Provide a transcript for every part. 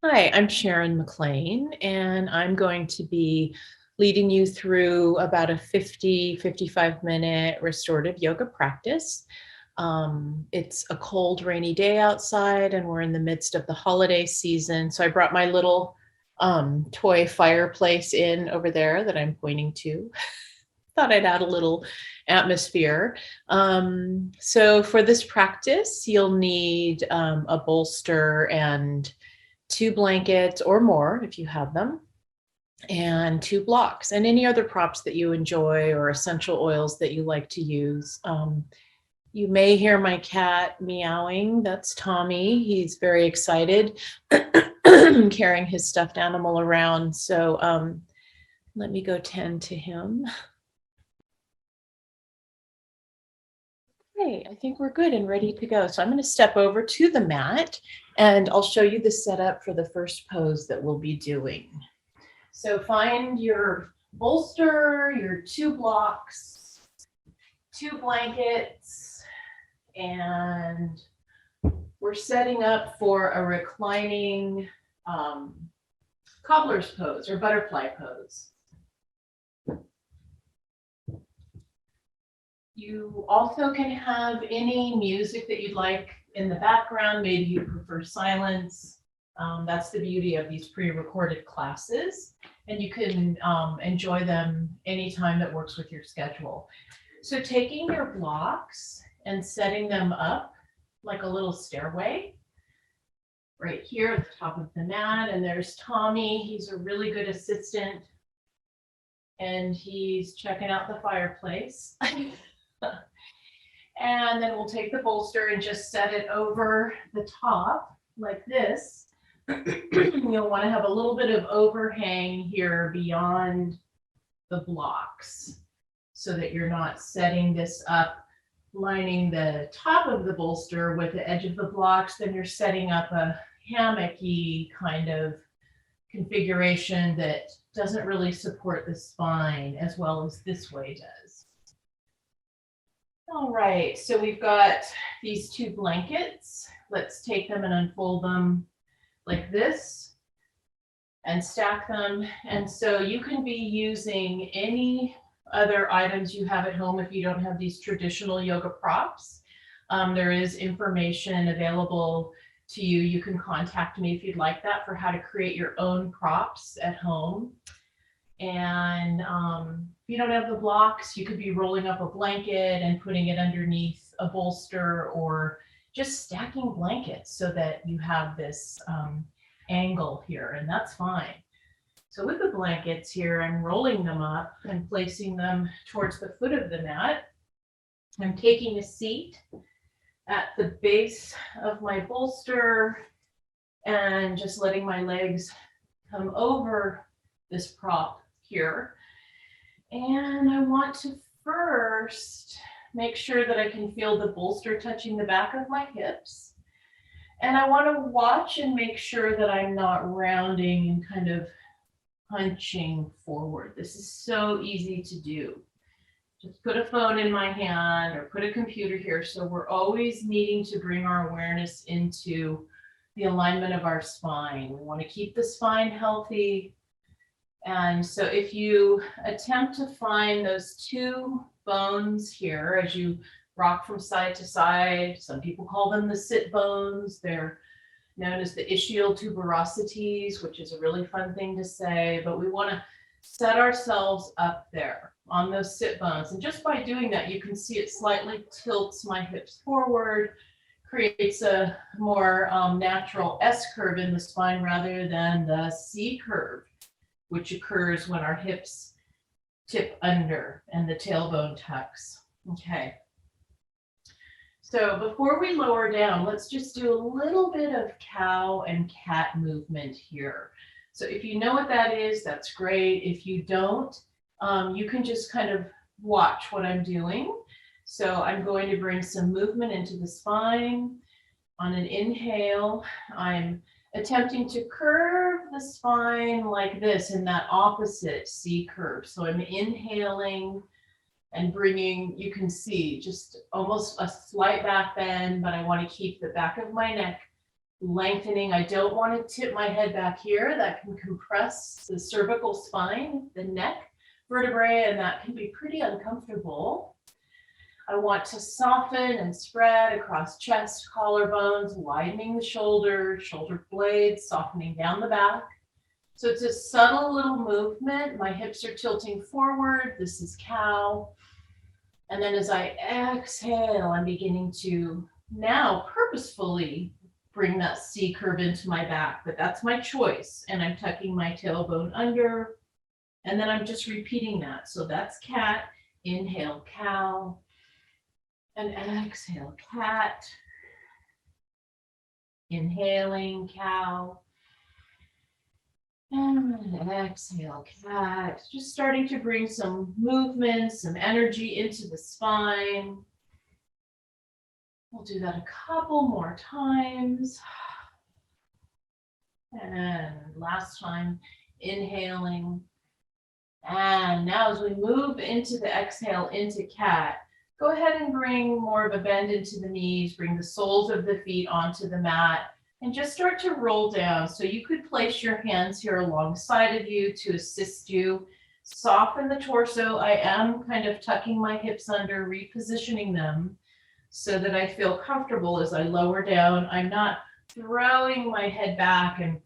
Hi, I'm Sharon McLean, and I'm going to be leading you through about a 55-minute restorative yoga practice. It's a cold, rainy day outside, and we're in the midst of the holiday season. So I brought my little toy fireplace in over there that I'm pointing to. Thought I'd add a little atmosphere. So for this practice, you'll need a bolster and 2 blankets or more if you have them, and 2 blocks, and any other props that you enjoy or essential oils that you like to use. You may hear my cat meowing. That's Tommy. He's very excited carrying his stuffed animal around. So let me go tend to him. Okay, I think we're good and ready to go. So I'm going to step over to the mat and I'll show you the setup for the first pose that we'll be doing. So find your bolster, your 2 blocks, 2 blankets, and we're setting up for a reclining cobbler's pose or butterfly pose. You also can have any music that you'd like in the background. Maybe you prefer silence. That's the beauty of these pre-recorded classes, and you can enjoy them anytime that works with your schedule. So taking your blocks and setting them up like a little stairway right here at the top of the mat. And there's Tommy. He's a really good assistant, and he's checking out the fireplace. And then we'll take the bolster and just set it over the top like this. You'll want to have a little bit of overhang here beyond the blocks so that you're not setting this up, lining the top of the bolster with the edge of the blocks. Then you're setting up a hammocky kind of configuration that doesn't really support the spine as well as this way does. All right, so we've got these 2 blankets. Let's take them and unfold them like this and stack them. And so you can be using any other items you have at home if you don't have these traditional yoga props. There is information available to you. You can contact me if you'd like that for how to create your own props at home. And if you don't have the blocks, you could be rolling up a blanket and putting it underneath a bolster, or just stacking blankets so that you have this angle here, and that's fine. So with the blankets here, I'm rolling them up and placing them towards the foot of the mat. I'm taking a seat at the base of my bolster and just letting my legs come over this prop here. And I want to first make sure that I can feel the bolster touching the back of my hips. And I want to watch and make sure that I'm not rounding and kind of punching forward. This is so easy to do. Just put a phone in my hand or put a computer here. So we're always needing to bring our awareness into the alignment of our spine. We want to keep the spine healthy. And so if you attempt to find those 2 bones here as you rock from side to side, some people call them the sit bones. They're known as the ischial tuberosities, which is a really fun thing to say, but we want to set ourselves up there on those sit bones. And just by doing that, you can see it slightly tilts my hips forward, creates a more natural S curve in the spine rather than the C curve, which occurs when our hips tip under and the tailbone tucks. Okay. So before we lower down, let's just do a little bit of cow and cat movement here. So if you know what that is, that's great. If you don't, you can just kind of watch what I'm doing. So I'm going to bring some movement into the spine. On an inhale, I'm attempting to curve the spine like this in that opposite C curve. So I'm inhaling and bringing, you can see just almost a slight back bend, but I want to keep the back of my neck lengthening. I don't want to tip my head back here. That can compress the cervical spine, the neck vertebrae, and that can be pretty uncomfortable. I want to soften and spread across chest, collarbones, widening the shoulders, shoulder blades, softening down the back. So it's a subtle little movement. My hips are tilting forward. This is cow. And then as I exhale, I'm beginning to now purposefully bring that C curve into my back, but that's my choice. And I'm tucking my tailbone under, and then I'm just repeating that. So that's cat, inhale, cow, and exhale, cat, inhaling, cow, and exhale, cat. Just starting to bring some movement, some energy into the spine. We'll do that a couple more times. And last time, inhaling. And now as we move into the exhale, into cat, go ahead and bring more of a bend into the knees, bring the soles of the feet onto the mat, and just start to roll down. So you could place your hands here alongside of you to assist you. Soften the torso. I am kind of tucking my hips under, repositioning them so that I feel comfortable as I lower down. I'm not throwing my head back and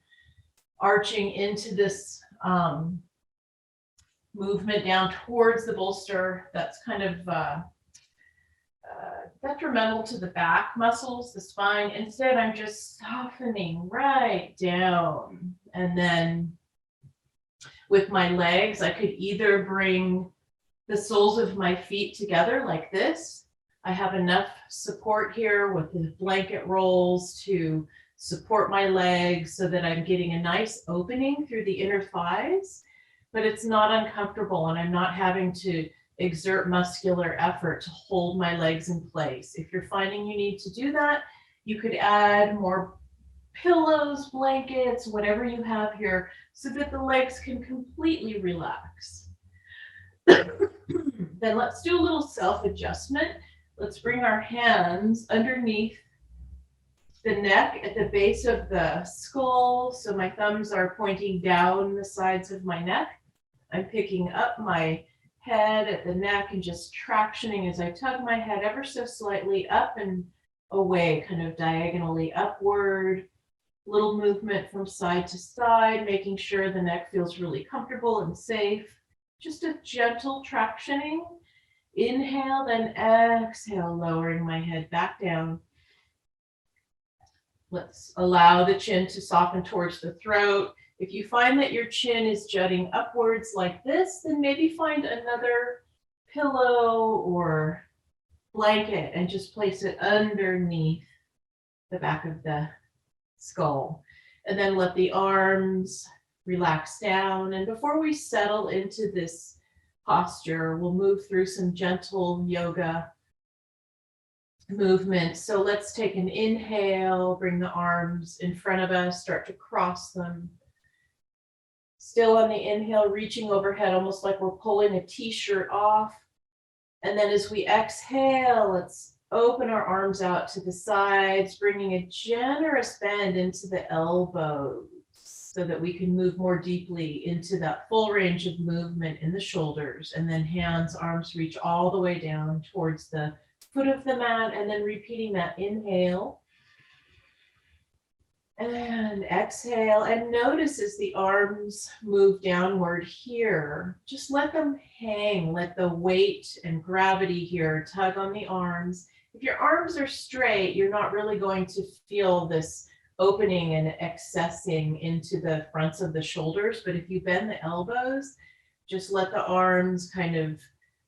arching into this movement down towards the bolster. That's kind of detrimental to the back muscles, the spine. Instead, I'm just softening right down. And then with my legs, I could either bring the soles of my feet together like this. I have enough support here with the blanket rolls to support my legs so that I'm getting a nice opening through the inner thighs, but it's not uncomfortable and I'm not having to exert muscular effort to hold my legs in place. If you're finding you need to do that, you could add more pillows, blankets, whatever you have here, so that the legs can completely relax. Then let's do a little self-adjustment. Let's bring our hands underneath the neck at the base of the skull. So my thumbs are pointing down the sides of my neck. I'm picking up my head at the neck and just tractioning as I tug my head ever so slightly up and away, kind of diagonally upward. Little movement from side to side, making sure the neck feels really comfortable and safe. Just a gentle tractioning. Inhale, then exhale, lowering my head back down. Let's allow the chin to soften towards the throat. If you find that your chin is jutting upwards like this, then maybe find another pillow or blanket and just place it underneath the back of the skull. And then let the arms relax down. And before we settle into this posture, we'll move through some gentle yoga movement. So let's take an inhale, bring the arms in front of us, start to cross them. Still on the inhale, reaching overhead, almost like we're pulling a t-shirt off. And then as we exhale, let's open our arms out to the sides, bringing a generous bend into the elbows so that we can move more deeply into that full range of movement in the shoulders. And then hands, arms reach all the way down towards the foot of the mat, and then repeating that inhale and exhale. And notice as the arms move downward here, just let them hang, let the weight and gravity here tug on the arms. If your arms are straight, you're not really going to feel this opening and accessing into the fronts of the shoulders. But if you bend the elbows, just let the arms kind of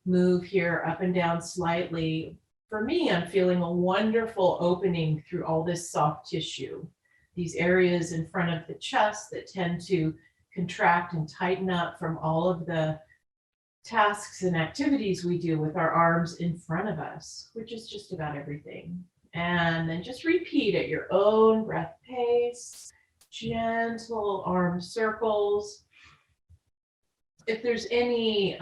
move here up and down slightly. For me, I'm feeling a wonderful opening through all this soft tissue. These areas in front of the chest that tend to contract and tighten up from all of the tasks and activities we do with our arms in front of us, which is just about everything. And then just repeat at your own breath pace, gentle arm circles. If there's any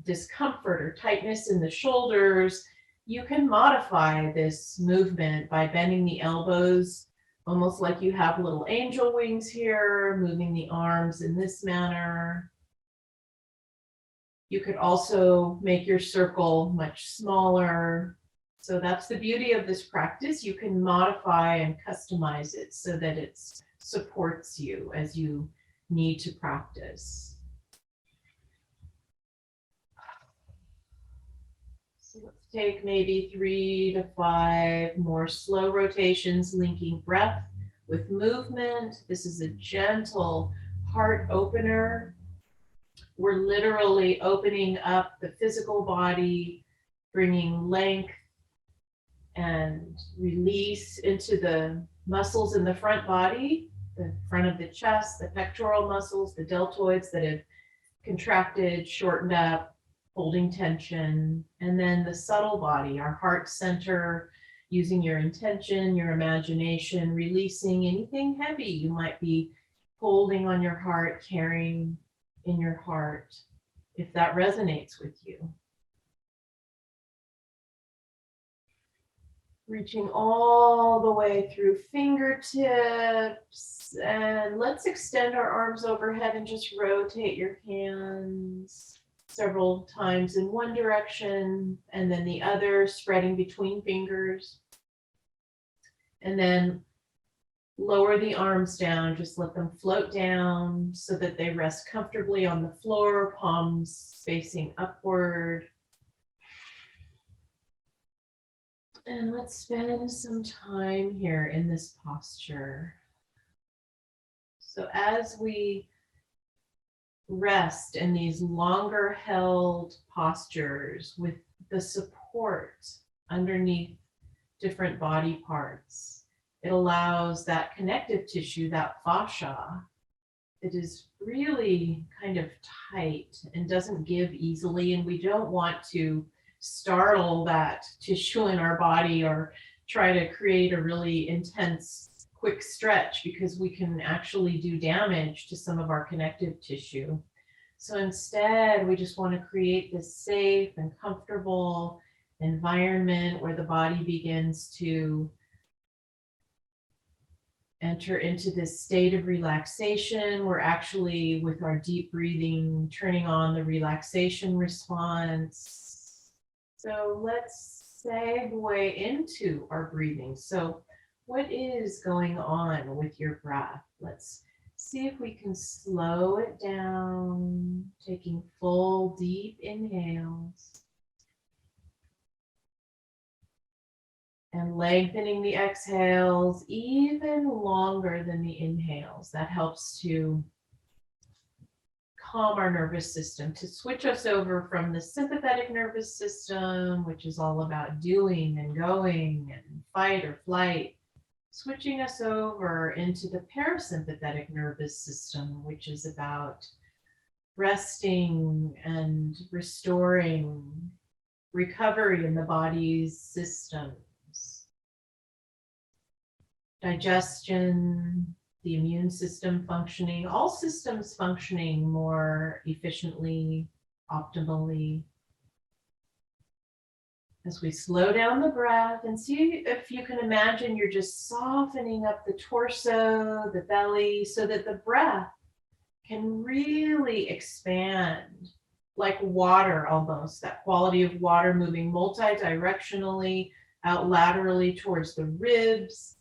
discomfort or tightness in the shoulders, you can modify this movement by bending the elbows Almost like you have little angel wings here, moving the arms in this manner. You could also make your circle much smaller. So that's the beauty of this practice. You can modify and customize it so that it supports you as you need to practice. So let's take maybe 3 to 5 more slow rotations, linking breath with movement. This is a gentle heart opener. We're literally opening up the physical body, bringing length and release into the muscles in the front body, the front of the chest, the pectoral muscles, the deltoids that have contracted, shortened up, holding tension, and then the subtle body, our heart center, using your intention, your imagination, releasing anything heavy you might be holding on your heart, carrying in your heart, if that resonates with you. Reaching all the way through fingertips, and let's extend our arms overhead and just rotate your hands several times in one direction and then the other, spreading between fingers. And then lower the arms down, just let them float down so that they rest comfortably on the floor, palms facing upward. And let's spend some time here in this posture. So as we rest in these longer held postures with the support underneath different body parts, it allows that connective tissue, that fascia, it is really kind of tight and doesn't give easily. And we don't want to startle that tissue in our body or try to create a really intense quick stretch, because we can actually do damage to some of our connective tissue. So instead, we just want to create this safe and comfortable environment where the body begins to enter into this state of relaxation. We're actually, with our deep breathing, turning on the relaxation response. So let's segue into our breathing. So what is going on with your breath? Let's see if we can slow it down, taking full deep inhales and lengthening the exhales even longer than the inhales. That helps to calm our nervous system, to switch us over from the sympathetic nervous system, which is all about doing and going and fight or flight, switching us over into the parasympathetic nervous system, which is about resting and restoring, recovery in the body's systems, digestion, the immune system functioning, all systems functioning more efficiently, optimally. As we slow down the breath and see if you can imagine you're just softening up the torso, the belly, so that the breath can really expand like water almost, that quality of water moving multi-directionally out laterally towards the ribs,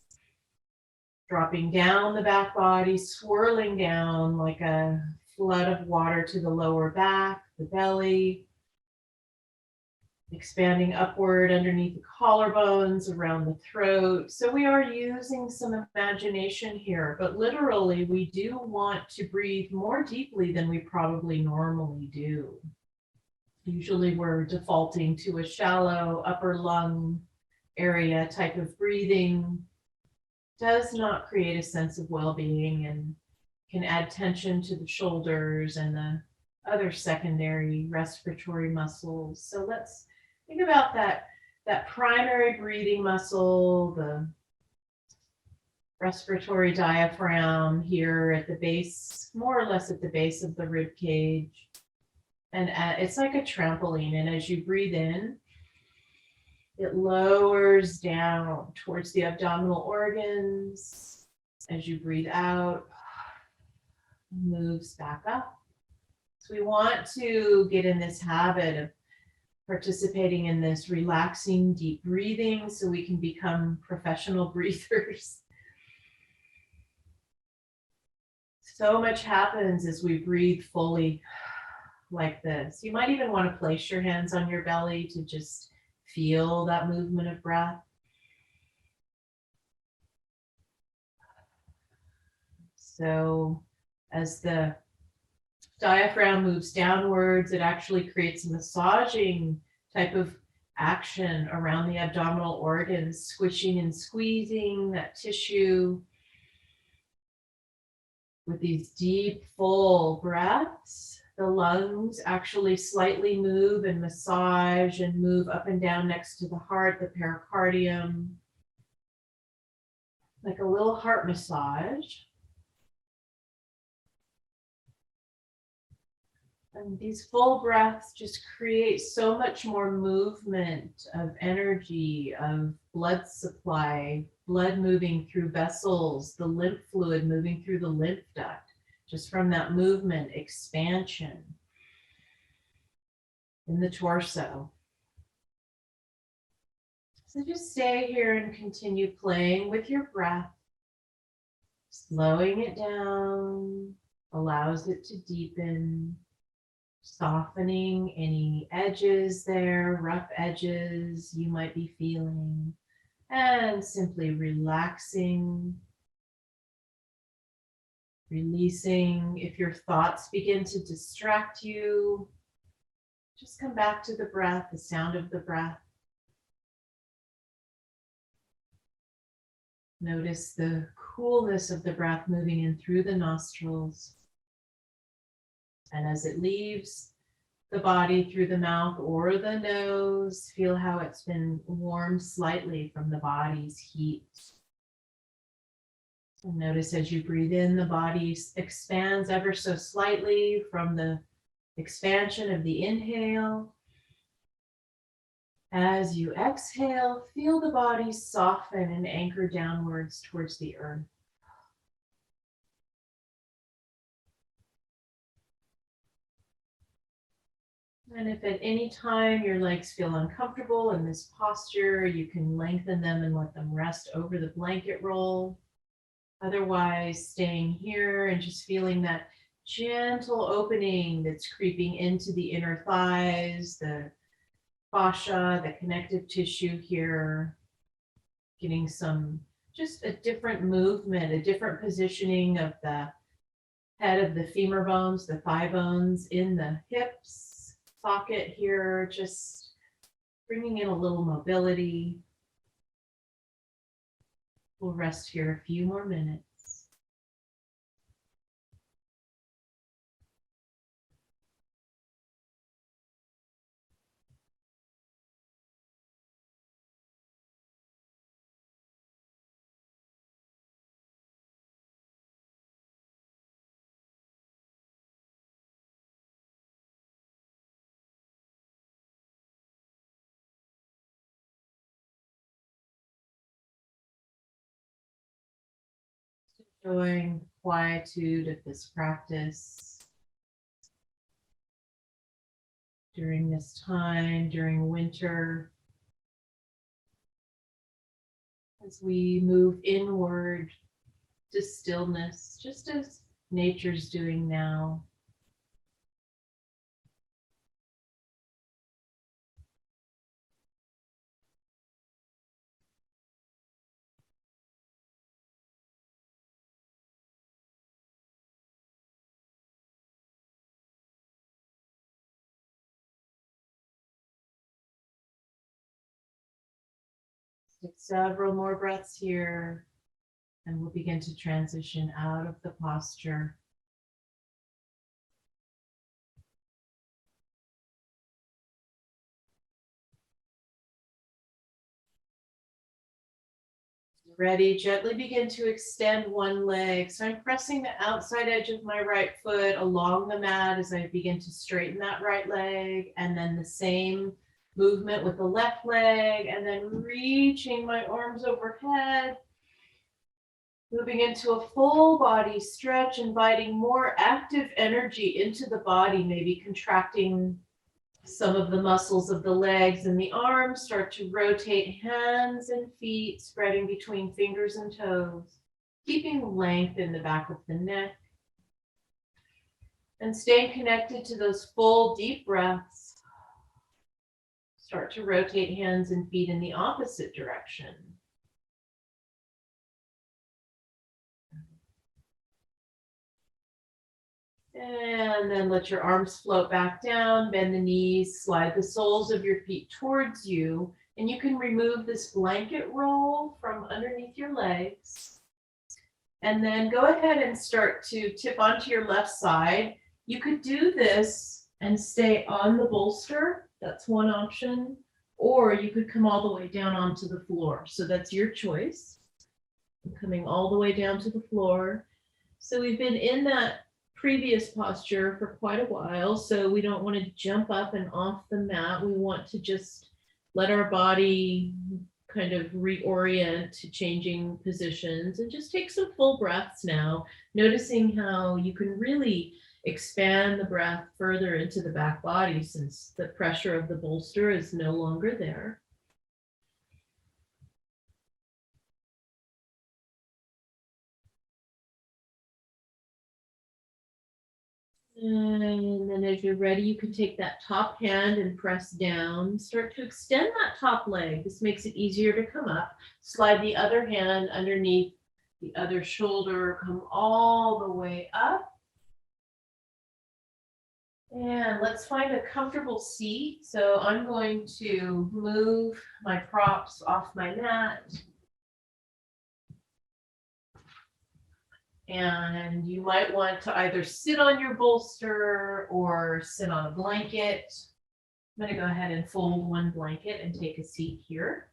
dropping down the back body, swirling down like a flood of water to the lower back, the belly, expanding upward underneath the collarbones, around the throat. So we are using some imagination here, but literally we do want to breathe more deeply than we probably normally do. Usually we're defaulting to a shallow upper lung area type of breathing. Does not create a sense of well-being and can add tension to the shoulders and the other secondary respiratory muscles. So let's think about that primary breathing muscle, the respiratory diaphragm here at the base, more or less at the base of the rib cage. And it's like a trampoline. And as you breathe in, It lowers down towards the abdominal organs. As you breathe out, moves back up. So we want to get in this habit of participating in this relaxing, deep breathing so we can become professional breathers. So much happens as we breathe fully like this. You might even want to place your hands on your belly to just feel that movement of breath. So as the diaphragm moves downwards, it actually creates a massaging type of action around the abdominal organs, squishing and squeezing that tissue. With these deep, full breaths, the lungs actually slightly move and massage and move up and down next to the heart, the pericardium, like a little heart massage. And these full breaths just create so much more movement of energy, of blood supply, blood moving through vessels, the lymph fluid moving through the lymph duct, just from that movement, expansion in the torso. So just stay here and continue playing with your breath, slowing it down, allows it to deepen. Softening any edges there, rough edges you might be feeling, and simply relaxing, releasing. If your thoughts begin to distract you, just come back to the breath, the sound of the breath. Notice the coolness of the breath moving in through the nostrils. And as it leaves the body through the mouth or the nose, feel how it's been warmed slightly from the body's heat. And notice as you breathe in, the body expands ever so slightly from the expansion of the inhale. As you exhale, feel the body soften and anchor downwards towards the earth. And if at any time your legs feel uncomfortable in this posture, you can lengthen them and let them rest over the blanket roll. Otherwise, staying here and just feeling that gentle opening that's creeping into the inner thighs, the fascia, the connective tissue here, getting some, just a different movement, a different positioning of the head of the femur bones, the thigh bones in the hips. Socket here, just bringing in a little mobility. We'll rest here a few more minutes. Enjoying the quietude of this practice during this time, during winter, as we move inward to stillness, just as nature's doing now. Take several more breaths here, and we'll begin to transition out of the posture. Ready, gently begin to extend one leg. So I'm pressing the outside edge of my right foot along the mat as I begin to straighten that right leg, and then the same movement with the left leg, and then reaching my arms overhead, moving into a full body stretch, inviting more active energy into the body, maybe contracting some of the muscles of the legs and the arms. Start to rotate hands and feet, spreading between fingers and toes, keeping length in the back of the neck, and staying connected to those full deep breaths. Start to rotate hands and feet in the opposite direction. And then let your arms float back down, bend the knees, slide the soles of your feet towards you, and you can remove this blanket roll from underneath your legs. And then go ahead and start to tip onto your left side. You could do this and stay on the bolster. That's one option. Or you could come all the way down onto the floor. So that's your choice. I'm coming all the way down to the floor. So we've been in that previous posture for quite a while, so we don't want to jump up and off the mat. We want to just let our body kind of reorient to changing positions and just take some full breaths now, noticing how you can really expand the breath further into the back body since the pressure of the bolster is no longer there. And then as you're ready, you can take that top hand and press down. Start to extend that top leg. This makes it easier to come up. Slide the other hand underneath the other shoulder. Come all the way up. And let's find a comfortable seat. So I'm going to move my props off my mat. And you might want to either sit on your bolster or sit on a blanket. I'm going to go ahead and fold one blanket and take a seat here.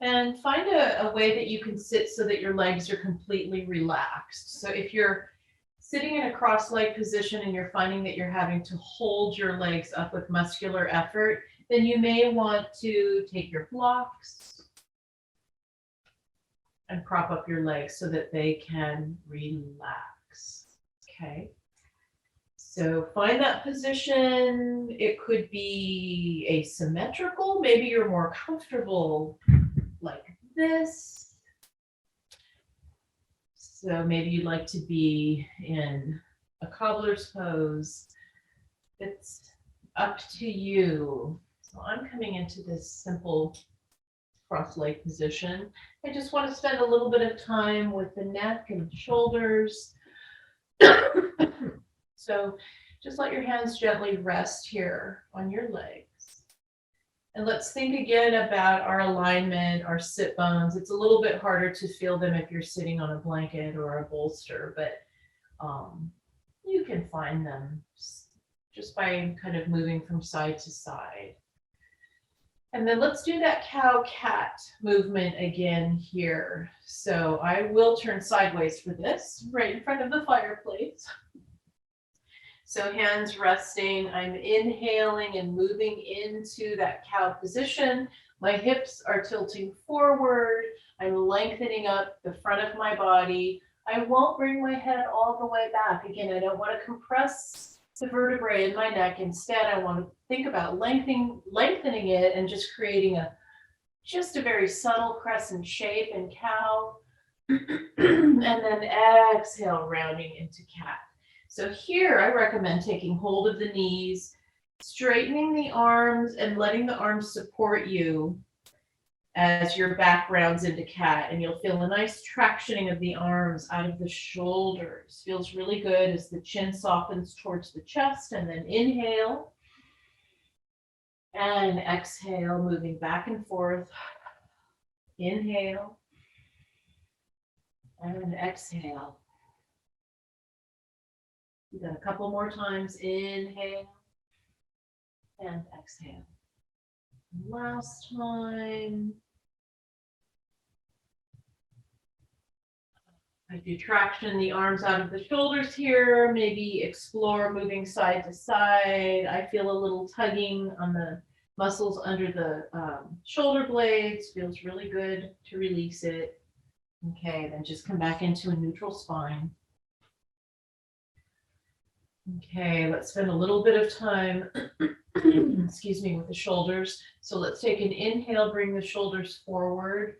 And find a way that you can sit so that your legs are completely relaxed. So if you're sitting in a cross-leg position and you're finding that you're having to hold your legs up with muscular effort, then you may want to take your blocks and prop up your legs so that they can relax. Okay. So find that position. It could be asymmetrical. Maybe you're more comfortable like this. So maybe you'd like to be in a cobbler's pose. It's up to you. So I'm coming into this simple cross-leg position. I just want to spend a little bit of time with the neck and shoulders. So just let your hands gently rest here on your legs. And let's think again about our alignment, our sit bones. It's a little bit harder to feel them if you're sitting on a blanket or a bolster, but you can find them just by kind of moving from side to side. And then let's do that cow-cat movement again here. So I will turn sideways for this, right in front of the fireplace. So hands resting, I'm inhaling and moving into that cow position. My hips are tilting forward. I'm lengthening up the front of my body. I won't bring my head all the way back. Again, I don't want to compress the vertebrae in my neck. Instead, I want to think about lengthening it and just creating just a very subtle crescent shape in cow. And then exhale, rounding into cat. So here I recommend taking hold of the knees, straightening the arms and letting the arms support you as your back rounds into cat. And you'll feel a nice tractioning of the arms out of the shoulders. Feels really good as the chin softens towards the chest. And then inhale and exhale, moving back and forth. Inhale and exhale. Do that a couple more times. Inhale and exhale. Last time. I do traction the arms out of the shoulders here, maybe explore moving side to side. I feel a little tugging on the muscles under the shoulder blades. Feels really good to release it. Okay, then just come back into a neutral spine. Okay, let's spend a little bit of time, excuse me, with the shoulders. So let's take an inhale, bring the shoulders forward,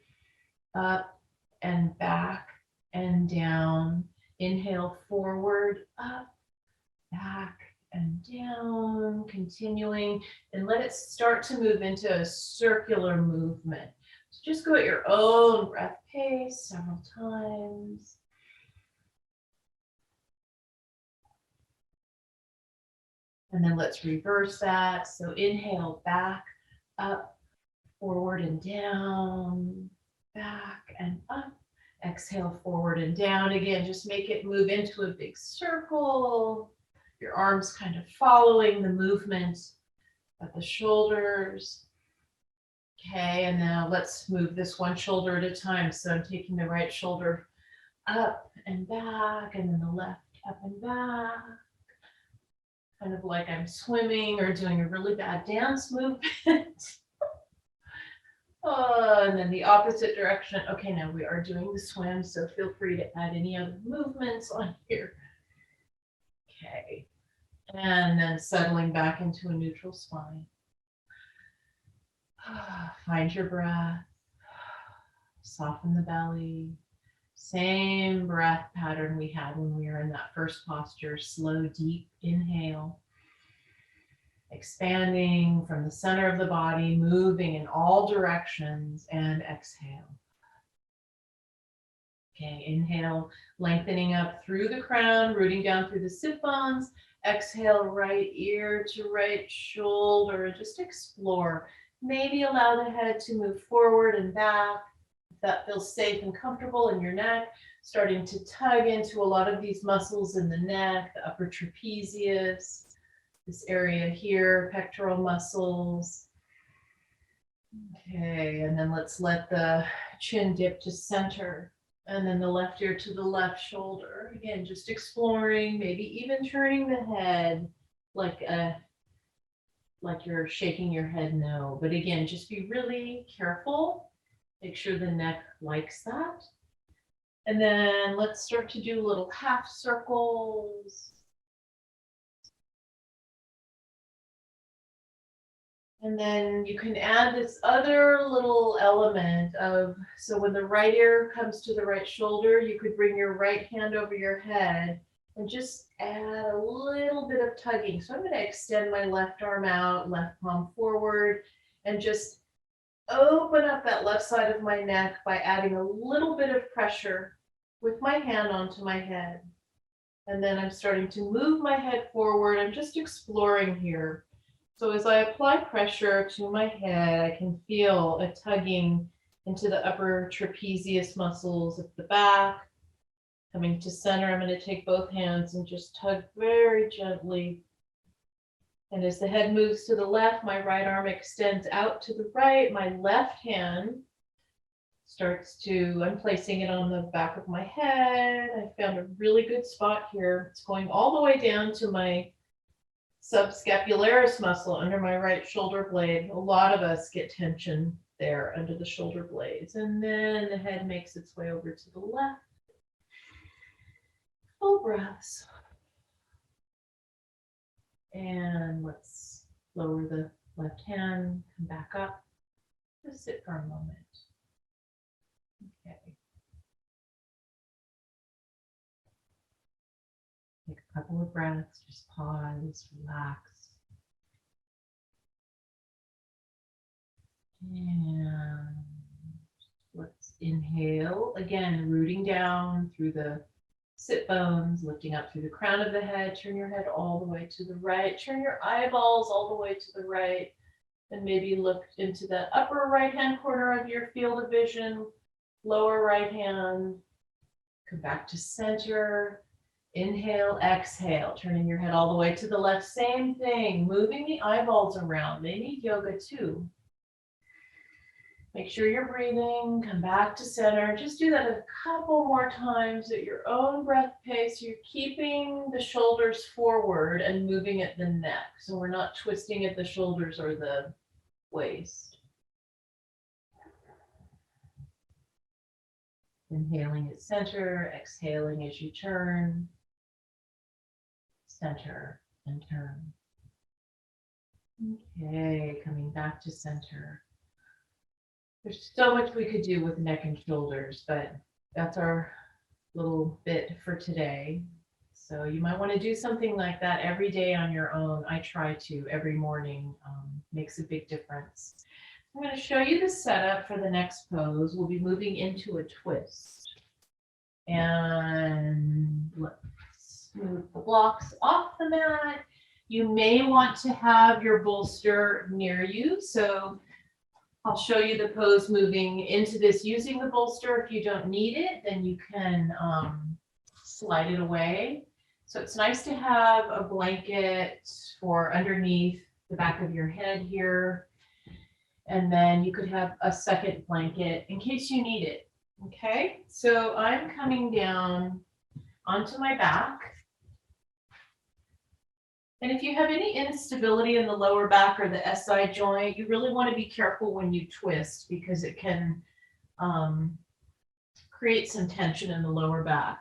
up and back and down. Inhale, forward, up, back and down, continuing, and let it start to move into a circular movement. So just go at your own breath pace several times. And then let's reverse that. So inhale, back, up, forward and down, back and up. Exhale, forward and down. Again, just make it move into a big circle. Your arms kind of following the movement of the shoulders. Okay, and now let's move this one shoulder at a time. So I'm taking the right shoulder up and back, and then the left up and back. Kind of like I'm swimming or doing a really bad dance movement. And then the opposite direction. Okay, now we are doing the swim, so feel free to add any other movements on here. Okay, and then settling back into a neutral spine. Find your breath. Soften the belly. Same breath pattern we had when we were in that first posture. Slow, deep inhale. Expanding from the center of the body, moving in all directions, and exhale. Okay, inhale, lengthening up through the crown, rooting down through the sit bones. Exhale, right ear to right shoulder. Just explore. Maybe allow the head to move forward and back. If that feels safe and comfortable in your neck, starting to tug into a lot of these muscles in the neck, the upper trapezius. This area here, pectoral muscles. Okay, and then let's let the chin dip to center. And then the left ear to the left shoulder. Again, just exploring, maybe even turning the head like you're shaking your head no. But again, just be really careful. Make sure the neck likes that. And then let's start to do little half circles. And then you can add this other little element of, so when the right ear comes to the right shoulder, you could bring your right hand over your head and just add a little bit of tugging. So I'm going to extend my left arm out, left palm forward, and just open up that left side of my neck by adding a little bit of pressure with my hand onto my head. And then I'm starting to move my head forward. I'm just exploring here. So as I apply pressure to my head, I can feel a tugging into the upper trapezius muscles at the back. Coming to center, I'm going to take both hands and just tug very gently. And as the head moves to the left, my right arm extends out to the right. My left hand starts to, I'm placing it on the back of my head. I found a really good spot here. It's going all the way down to my subscapularis muscle under my right shoulder blade. A lot of us get tension there under the shoulder blades. And then the head makes its way over to the left. Full breaths. And let's lower the left hand, come back up. Just sit for a moment. Okay. Take a couple of breaths, just pause, relax. And let's inhale, again, rooting down through the sit bones, lifting up through the crown of the head. Turn your head all the way to the right. Turn your eyeballs all the way to the right. And maybe look into that upper right-hand corner of your field of vision, lower right hand. Come back to center. Inhale, exhale, turning your head all the way to the left. Same thing, moving the eyeballs around. They need yoga too. Make sure you're breathing, come back to center. Just do that a couple more times at your own breath pace. You're keeping the shoulders forward and moving at the neck. So we're not twisting at the shoulders or the waist. Inhaling at center, exhaling as you turn. Center and turn. Okay, coming back to center. There's so much we could do with neck and shoulders, but that's our little bit for today. So you might want to do something like that every day on your own. I try to every morning, makes a big difference. I'm going to show you the setup for the next pose. We'll be moving into a twist. And let's move the blocks off the mat. You may want to have your bolster near you. So I'll show you the pose moving into this using the bolster. If you don't need it, then you can slide it away. So it's nice to have a blanket for underneath the back of your head here. And then you could have a second blanket in case you need it. Okay, so I'm coming down onto my back. And if you have any instability in the lower back or the SI joint, you really want to be careful when you twist because it can create some tension in the lower back.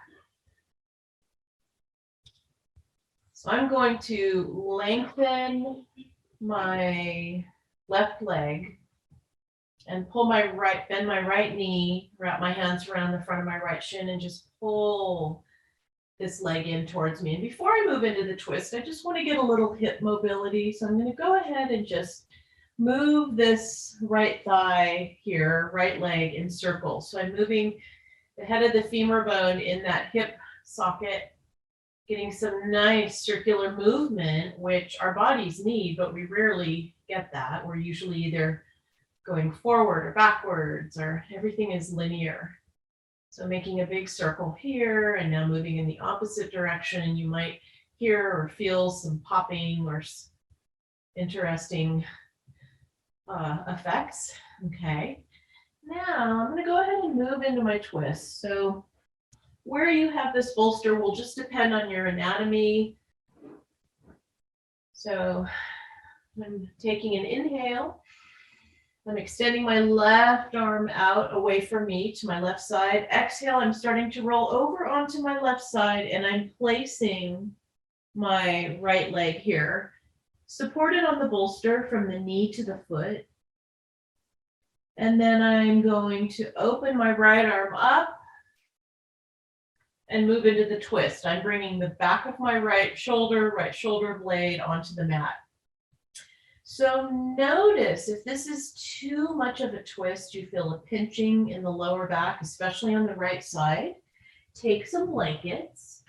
So I'm going to lengthen my left leg and pull my right, bend my right knee, wrap my hands around the front of my right shin and just pull this leg in towards me. And before I move into the twist, I just want to get a little hip mobility. So I'm going to go ahead and just move this right thigh here, right leg in circles. So I'm moving the head of the femur bone in that hip socket, getting some nice circular movement, which our bodies need, but we rarely get that. We're usually either going forward or backwards, or everything is linear. So making a big circle here and now moving in the opposite direction, and you might hear or feel some popping or interesting effects. Okay, now I'm going to go ahead and move into my twist. So where you have this bolster will just depend on your anatomy. So I'm taking an inhale. I'm extending my left arm out away from me to my left side. Exhale, I'm starting to roll over onto my left side and I'm placing my right leg here, supported on the bolster from the knee to the foot. And then I'm going to open my right arm up and move into the twist. I'm bringing the back of my right shoulder blade onto the mat. So notice if this is too much of a twist, you feel a pinching in the lower back, especially on the right side, take some blankets,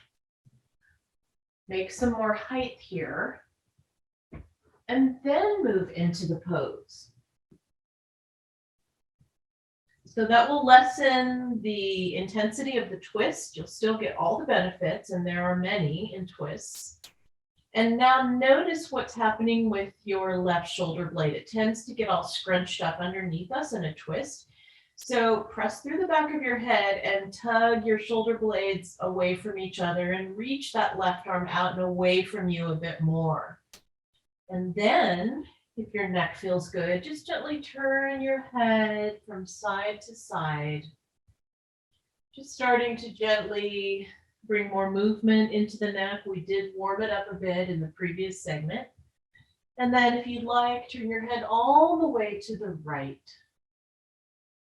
make some more height here, and then move into the pose. So that will lessen the intensity of the twist. You'll still get all the benefits, and there are many in twists. And now notice what's happening with your left shoulder blade. It tends to get all scrunched up underneath us in a twist. So press through the back of your head and tug your shoulder blades away from each other and reach that left arm out and away from you a bit more. And then, if your neck feels good, just gently turn your head from side to side. Just starting to gently bring more movement into the neck. We did warm it up a bit in the previous segment. And then if you'd like, turn your head all the way to the right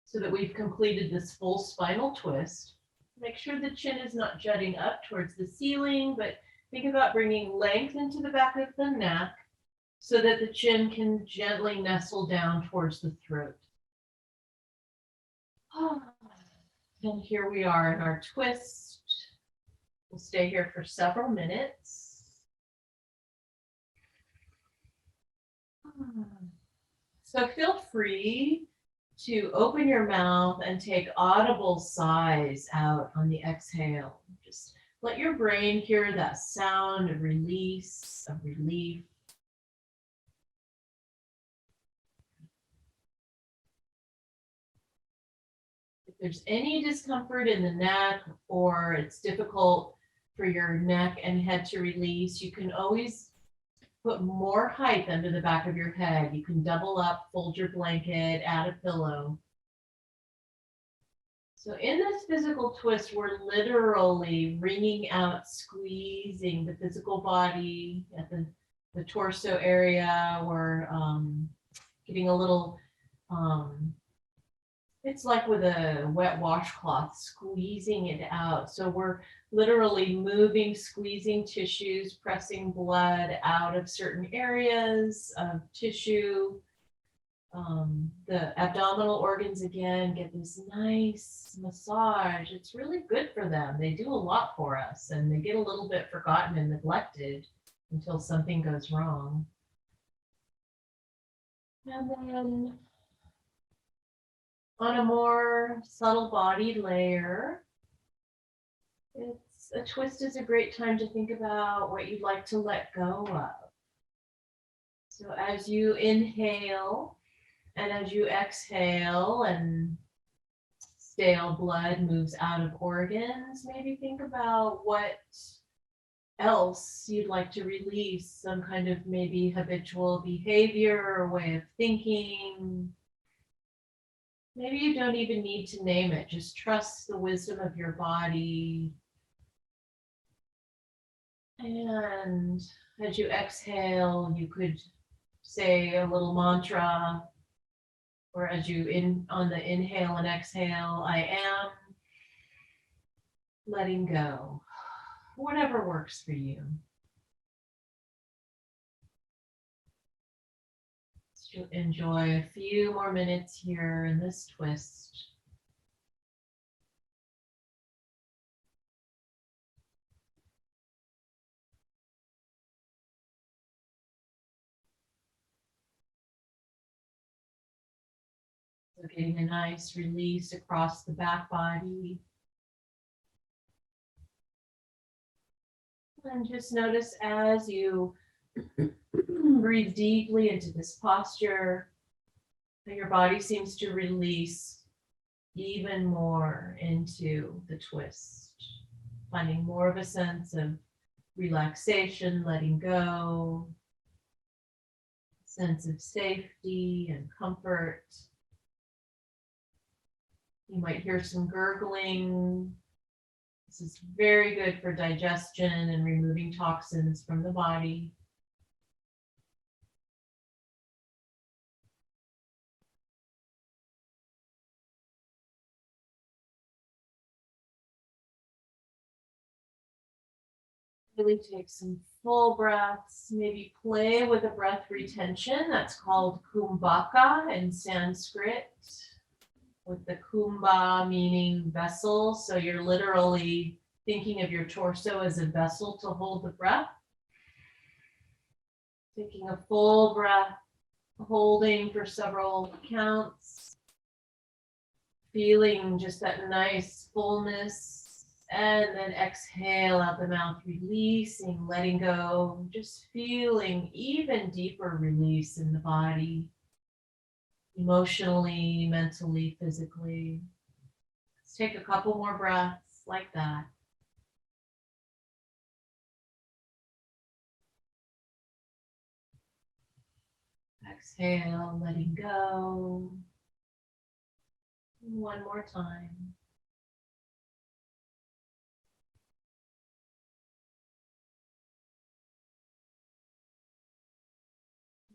so that we've completed this full spinal twist. Make sure the chin is not jutting up towards the ceiling, but think about bringing length into the back of the neck so that the chin can gently nestle down towards the throat. And here we are in our twist. We'll stay here for several minutes. So feel free to open your mouth and take audible sighs out on the exhale. Just let your brain hear that sound of release, of relief. there's any discomfort in the neck or it's difficult for your neck and head to release, you can always put more height under the back of your head. You can double up, fold your blanket, add a pillow. So in this physical twist, we're literally wringing out, squeezing the physical body at the torso area. We're getting a little, it's like with a wet washcloth, squeezing it out. So we're literally moving, squeezing tissues, pressing blood out of certain areas of tissue. The abdominal organs, again, get this nice massage. It's really good for them. They do a lot for us, and they get a little bit forgotten and neglected until something goes wrong. And then on a more subtle body layer, a twist is a great time to think about what you'd like to let go of. So as you inhale, and as you exhale and stale blood moves out of organs, maybe think about what else you'd like to release, some kind of maybe habitual behavior or way of thinking. Maybe you don't even need to name it. Just trust the wisdom of your body. And as you exhale, you could say a little mantra. Or as you on the inhale and exhale, I am letting go. Whatever works for you. So enjoy a few more minutes here in this twist. So getting a nice release across the back body. And just notice as you breathe deeply into this posture, that your body seems to release even more into the twist, finding more of a sense of relaxation, letting go, sense of safety and comfort. You might hear some gurgling. This is very good for digestion and removing toxins from the body. Really take some full breaths, maybe play with a breath retention. That's called Kumbhaka in Sanskrit, with the kumbha meaning vessel. So you're literally thinking of your torso as a vessel to hold the breath. Taking a full breath, holding for several counts, feeling just that nice fullness. And then exhale out the mouth, releasing, letting go, just feeling even deeper release in the body, emotionally, mentally, physically. Let's take a couple more breaths like that. Exhale, letting go. One more time.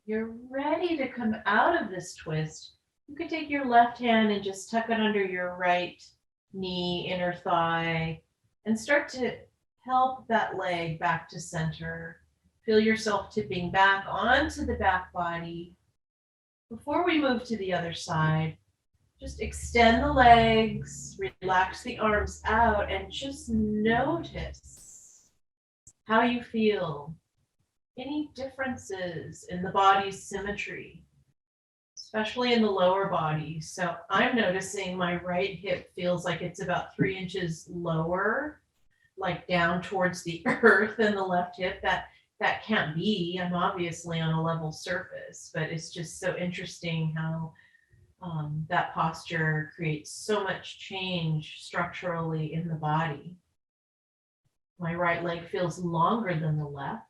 You're ready to come out of this twist. You could take your left hand and just tuck it under your right knee, inner thigh, and start to help that leg back to center. Feel yourself tipping back onto the back body. Before we move to the other side, just extend the legs, relax the arms out, and just notice how you feel. Any differences in the body's symmetry, especially in the lower body. So I'm noticing my right hip feels like it's about 3 inches lower, like down towards the earth, than the left hip. That can't be. I'm obviously on a level surface, but it's just so interesting how That posture creates so much change structurally in the body. My right leg feels longer than the left.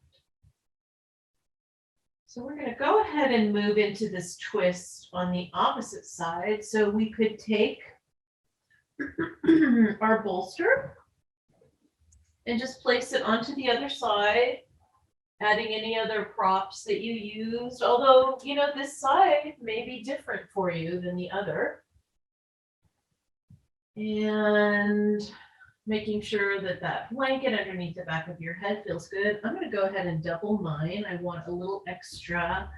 So we're going to go ahead and move into this twist on the opposite side. So we could take our bolster and just place it onto the other side, adding any other props that you used. Although, you know, this side may be different for you than the other. And making sure that that blanket underneath the back of your head feels good. I'm going to go ahead and double mine. I want a little extra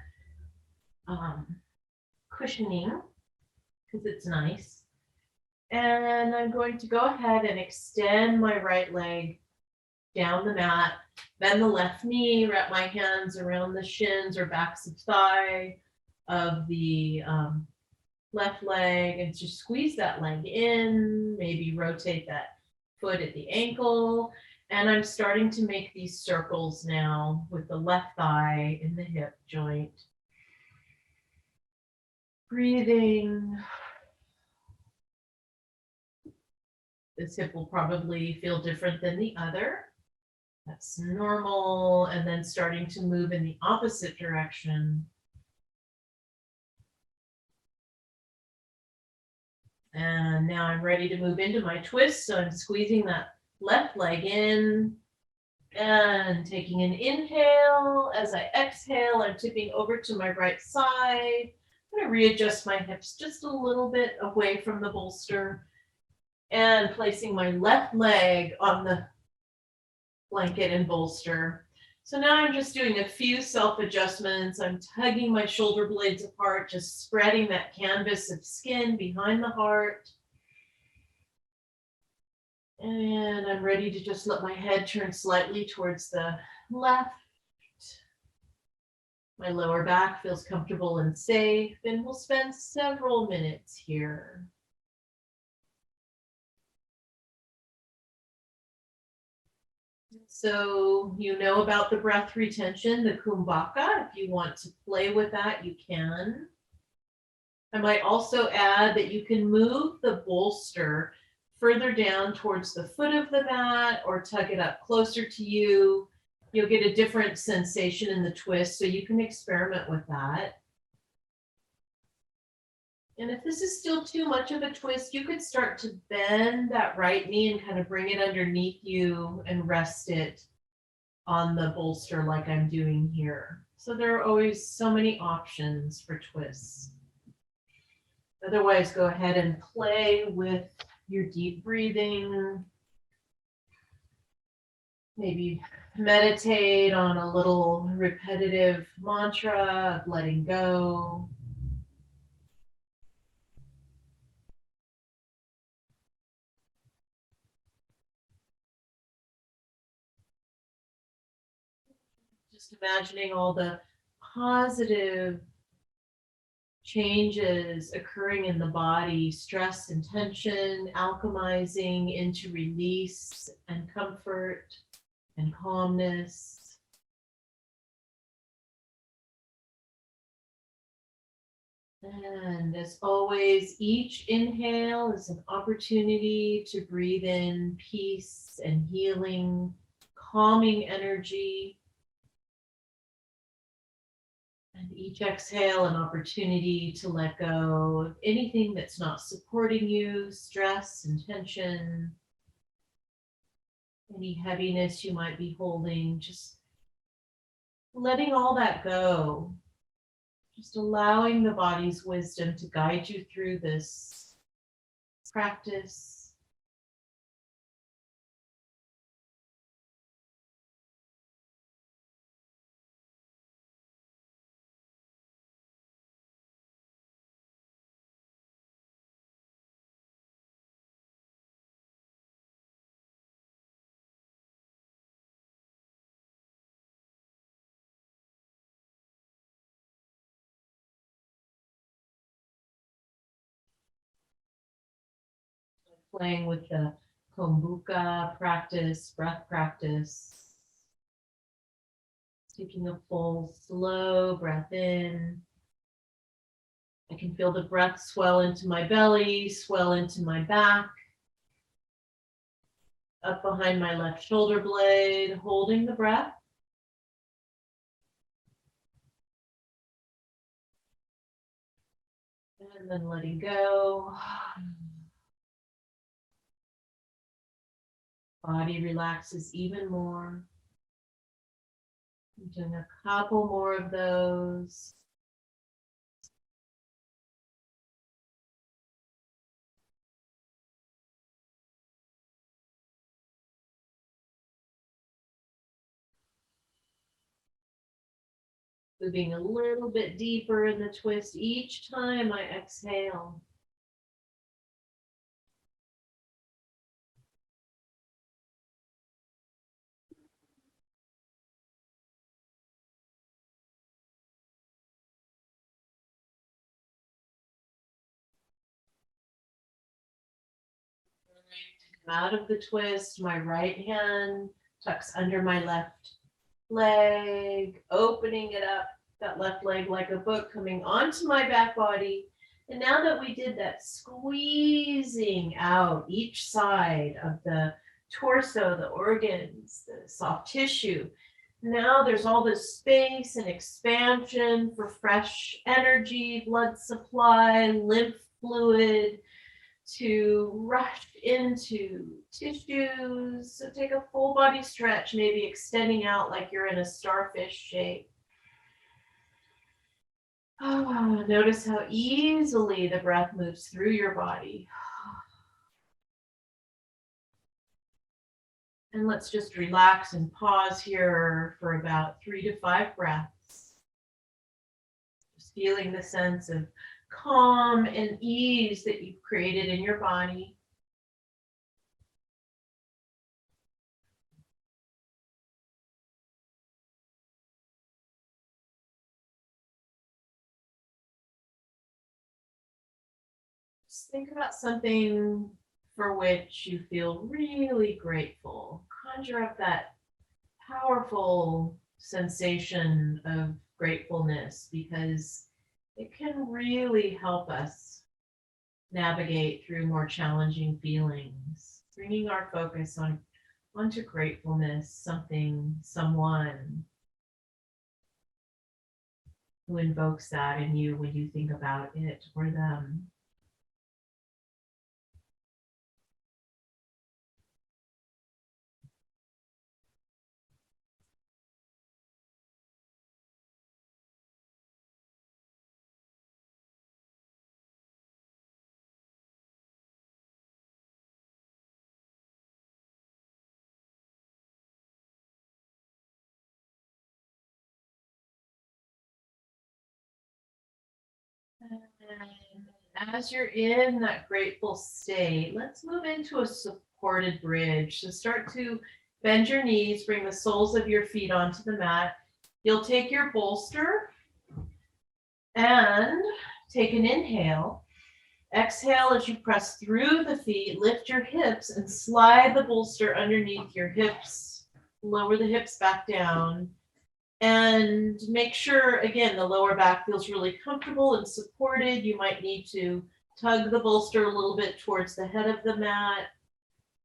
cushioning because it's nice. And I'm going to go ahead and extend my right leg down the mat, bend the left knee, wrap my hands around the shins or backs of thigh of the left leg, and just squeeze that leg in, maybe rotate that foot at the ankle. And I'm starting to make these circles now with the left thigh in the hip joint. Breathing. This hip will probably feel different than the other. That's normal. And then starting to move in the opposite direction. And now I'm ready to move into my twist. So I'm squeezing that left leg in and taking an inhale. As I exhale, I'm tipping over to my right side. I'm going to readjust my hips just a little bit away from the bolster and placing my left leg on the blanket and bolster. So now I'm just doing a few self-adjustments. I'm tugging my shoulder blades apart, just spreading that canvas of skin behind the heart. And I'm ready to just let my head turn slightly towards the left. My lower back feels comfortable and safe, and we'll spend several minutes here. So you know about the breath retention, the Kumbhaka. If you want to play with that, you can. I might also add that you can move the bolster further down towards the foot of the mat or tug it up closer to you. You'll get a different sensation in the twist, so you can experiment with that. And if this is still too much of a twist, you could start to bend that right knee and kind of bring it underneath you and rest it on the bolster like I'm doing here. So there are always so many options for twists. Otherwise, go ahead and play with your deep breathing. Maybe meditate on a little repetitive mantra of letting go. Just imagining all the positive changes occurring in the body, stress and tension, alchemizing into release and comfort and calmness. And as always, each inhale is an opportunity to breathe in peace and healing, calming energy. And each exhale, an opportunity to let go of anything that's not supporting you, stress and tension, any heaviness you might be holding, just letting all that go. Just allowing the body's wisdom to guide you through this practice. Playing with the Kumbhaka practice, breath practice. Taking a full, slow breath in I can feel the breath swell into my belly, swell into my back, up behind my left shoulder blade, holding the breath. And then letting go. Body relaxes even more. I'm doing a couple more of those. Moving a little bit deeper in the twist each time I exhale. Out of the twist, my right hand tucks under my left leg, opening it up, that left leg like a book coming onto my back body. And now that we did that, squeezing out each side of the torso, the organs, the soft tissue. Now there's all this space and expansion for fresh energy, blood supply, lymph fluid to rush into tissues. So take a full body stretch, maybe extending out like you're in a starfish shape. Oh, notice how easily the breath moves through your body. And let's just relax and pause here for about 3 to 5 breaths. Just feeling the sense of calm and ease that you've created in your body. Just think about something for which you feel really grateful. Conjure up that powerful sensation of gratefulness, because it can really help us navigate through more challenging feelings. Bringing our focus onto gratefulness, something, someone who invokes that in you when you think about it or them. And as you're in that grateful state, let's move into a supported bridge. So start to bend your knees, bring the soles of your feet onto the mat. You'll take your bolster and take an inhale. Exhale as you press through the feet, lift your hips and slide the bolster underneath your hips. Lower the hips back down. And make sure, again, the lower back feels really comfortable and supported. You might need to tug the bolster a little bit towards the head of the mat.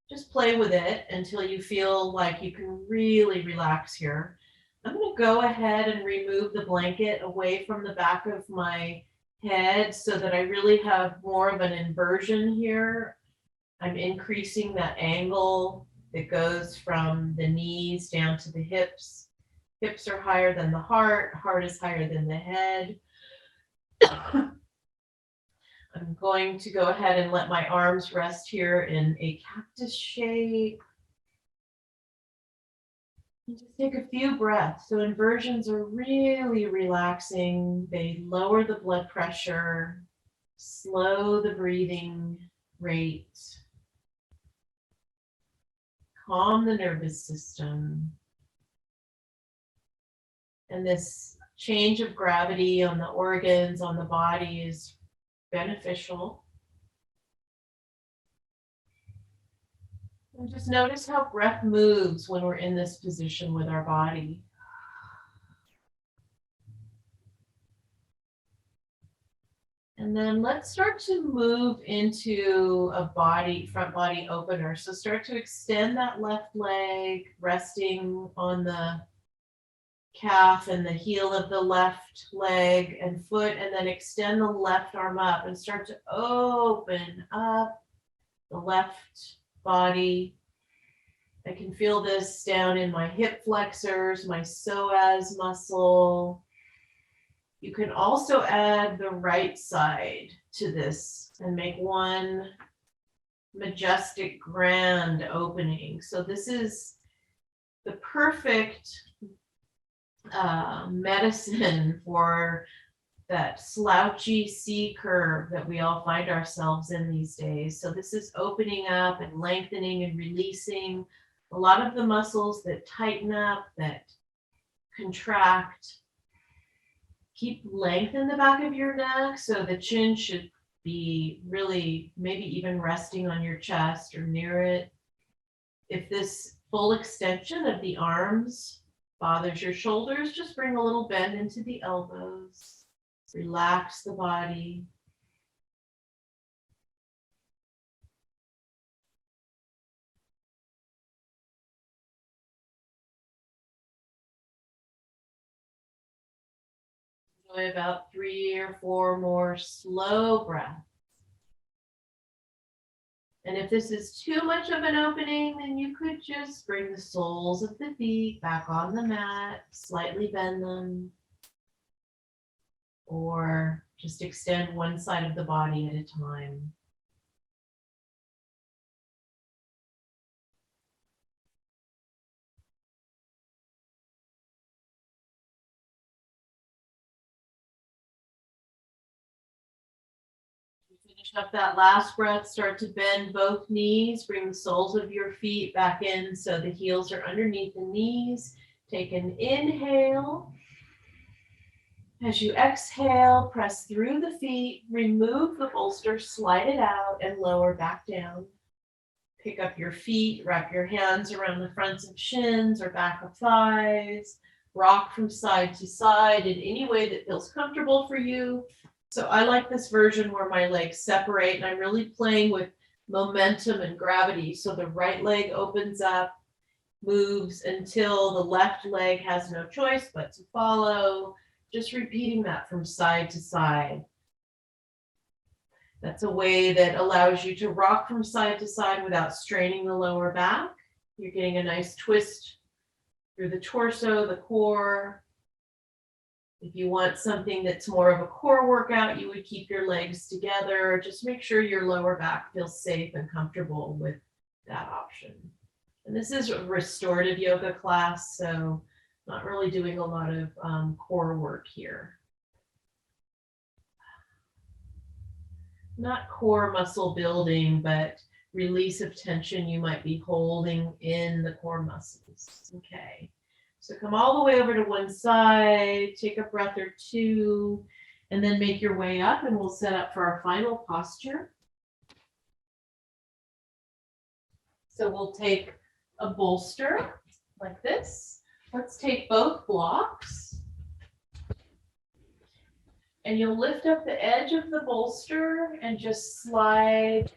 Just play with it until you feel like you can really relax here. I'm going to go ahead and remove the blanket away from the back of my head so that I really have more of an inversion here. I'm increasing that angle that goes from the knees down to the hips. Hips are higher than the heart is higher than the head. I'm going to go ahead and let my arms rest here in a cactus shape. And just take a few breaths. So inversions are really relaxing. They lower the blood pressure, slow the breathing rate, calm the nervous system. And this change of gravity on the organs, on the body is beneficial. And just notice how breath moves when we're in this position with our body. And then let's start to move into a front body opener. So start to extend that left leg, resting on the calf and the heel of the left leg and foot, and then extend the left arm up and start to open up the left body. I can feel this down in my hip flexors, my psoas muscle. You can also add the right side to this and make one majestic, grand opening. So this is the perfect medicine for that slouchy C curve that we all find ourselves in these days. So this is opening up and lengthening and releasing a lot of the muscles that tighten up, that contract. Keep length in the back of your neck, so the chin should be really maybe even resting on your chest or near it. If this full extension of the arms bothers your shoulders, just bring a little bend into the elbows. Relax the body. Enjoy about 3 or 4 more slow breaths. And if this is too much of an opening, then you could just bring the soles of the feet back on the mat, slightly bend them, or just extend one side of the body at a time. Finish up that last breath, start to bend both knees, bring the soles of your feet back in so the heels are underneath the knees. Take an inhale. As you exhale, press through the feet, remove the bolster, slide it out, and lower back down. Pick up your feet, wrap your hands around the fronts of shins or back of thighs, rock from side to side in any way that feels comfortable for you. So I like this version where my legs separate and I'm really playing with momentum and gravity. So the right leg opens up, moves until the left leg has no choice but to follow. Just repeating that from side to side. That's a way that allows you to rock from side to side without straining the lower back. You're getting a nice twist through the torso, the core. If you want something that's more of a core workout, you would keep your legs together. Just make sure your lower back feels safe and comfortable with that option. And this is a restorative yoga class, so not really doing a lot of core work here. Not core muscle building, but release of tension you might be holding in the core muscles. Okay. So come all the way over to one side, take a breath or two, and then make your way up, and we'll set up for our final posture. So we'll take a bolster like this. Let's take both blocks. And you'll lift up the edge of the bolster and just slide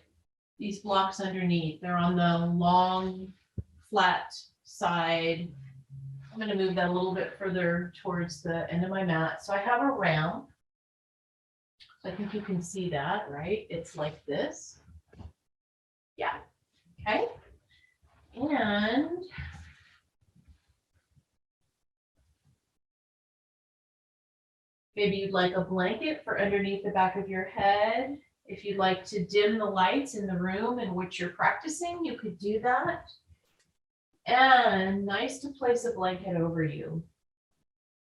these blocks underneath. They're on the long, flat side. I'm going to move that a little bit further towards the end of my mat. So I have a ramp. I think you can see that, right? It's like this. Yeah. Okay. And maybe you'd like a blanket for underneath the back of your head. If you'd like to dim the lights in the room in which you're practicing, you could do that. And nice to place a blanket over you.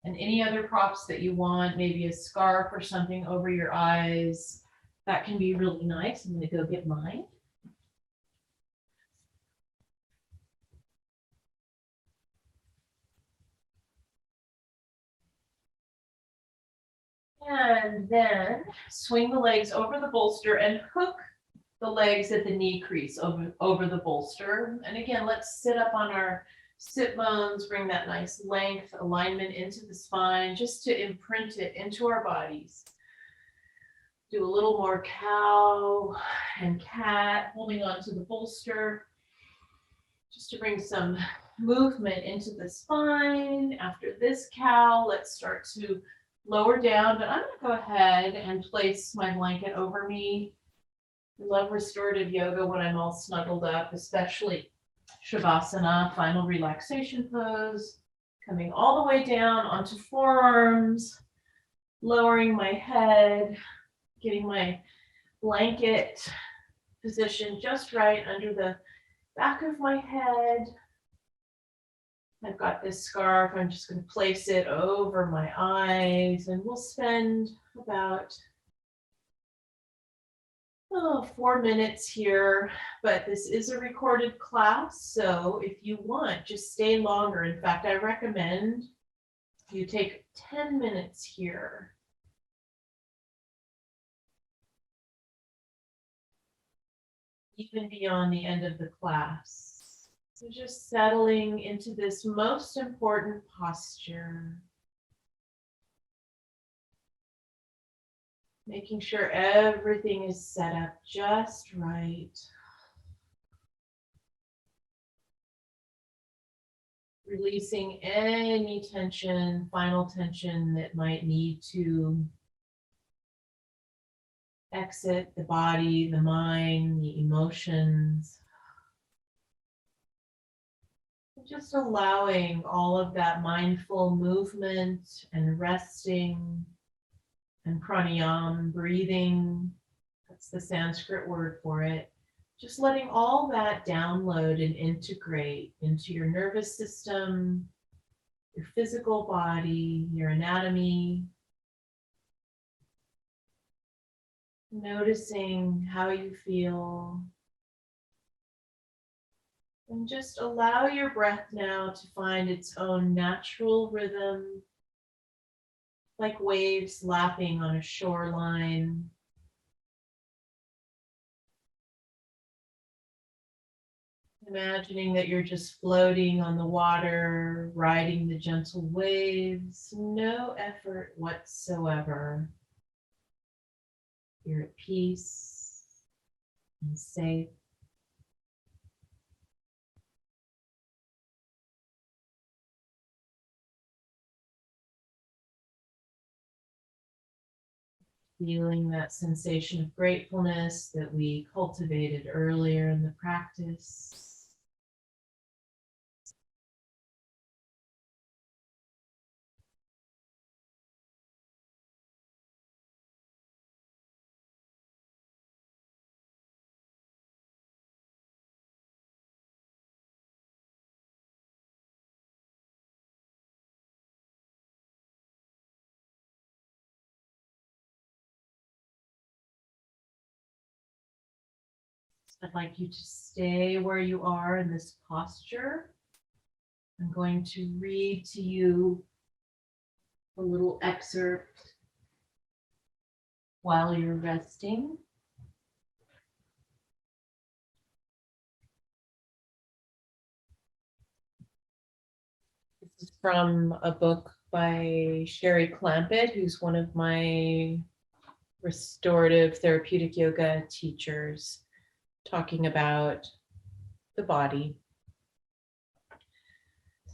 And any other props that you want, maybe a scarf or something over your eyes, that can be really nice. I'm going to go get mine. And then swing the legs over the bolster and hook the legs at the knee crease over the bolster. And again, let's sit up on our sit bones, bring that nice length, alignment into the spine, just to imprint it into our bodies. Do a little more cow and cat, holding on to the bolster, just to bring some movement into the spine. After this cow, let's start to lower down, but I'm going to go ahead and place my blanket over me. I love restorative yoga when I'm all snuggled up, especially Shavasana, final relaxation pose, coming all the way down onto forearms, lowering my head, getting my blanket positioned just right under the back of my head. I've got this scarf. I'm just going to place it over my eyes, and we'll spend about 4 minutes here, but this is a recorded class, so if you want, just stay longer. In fact, I recommend you take 10 minutes here. Even beyond the end of the class. So just settling into this most important posture. Making sure everything is set up just right. Releasing any tension, final tension that might need to exit the body, the mind, the emotions. Just allowing all of that mindful movement and resting and pranayama, breathing, that's the Sanskrit word for it. Just letting all that download and integrate into your nervous system, your physical body, your anatomy. Noticing how you feel. And just allow your breath now to find its own natural rhythm, like waves lapping on a shoreline. Imagining that you're just floating on the water, riding the gentle waves, no effort whatsoever. You're at peace and safe. Feeling that sensation of gratefulness that we cultivated earlier in the practice. I'd like you to stay where you are in this posture. I'm going to read to you a little excerpt while you're resting. This is from a book by Sherry Clampett, who's one of my restorative therapeutic yoga teachers, talking about the body.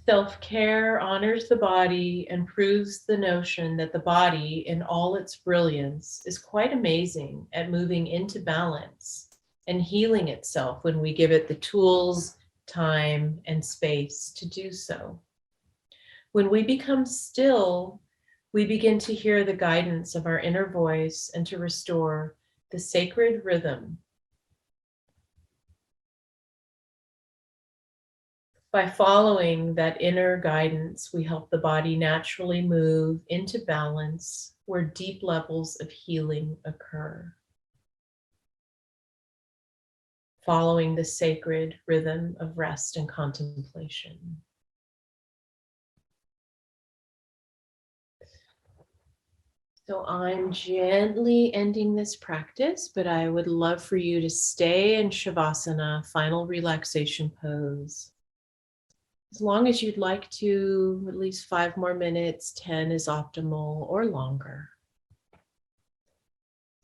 Self-care honors the body and proves the notion that the body, in all its brilliance, is quite amazing at moving into balance and healing itself when we give it the tools, time, and space to do so. When we become still, we begin to hear the guidance of our inner voice and to restore the sacred rhythm. By following that inner guidance, we help the body naturally move into balance where deep levels of healing occur. Following the sacred rhythm of rest and contemplation. So I'm gently ending this practice, but I would love for you to stay in Shavasana, final relaxation pose. As long as you'd like to, at least 5 more minutes, 10 is optimal or longer.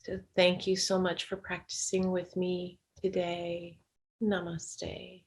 So thank you so much for practicing with me today. Namaste.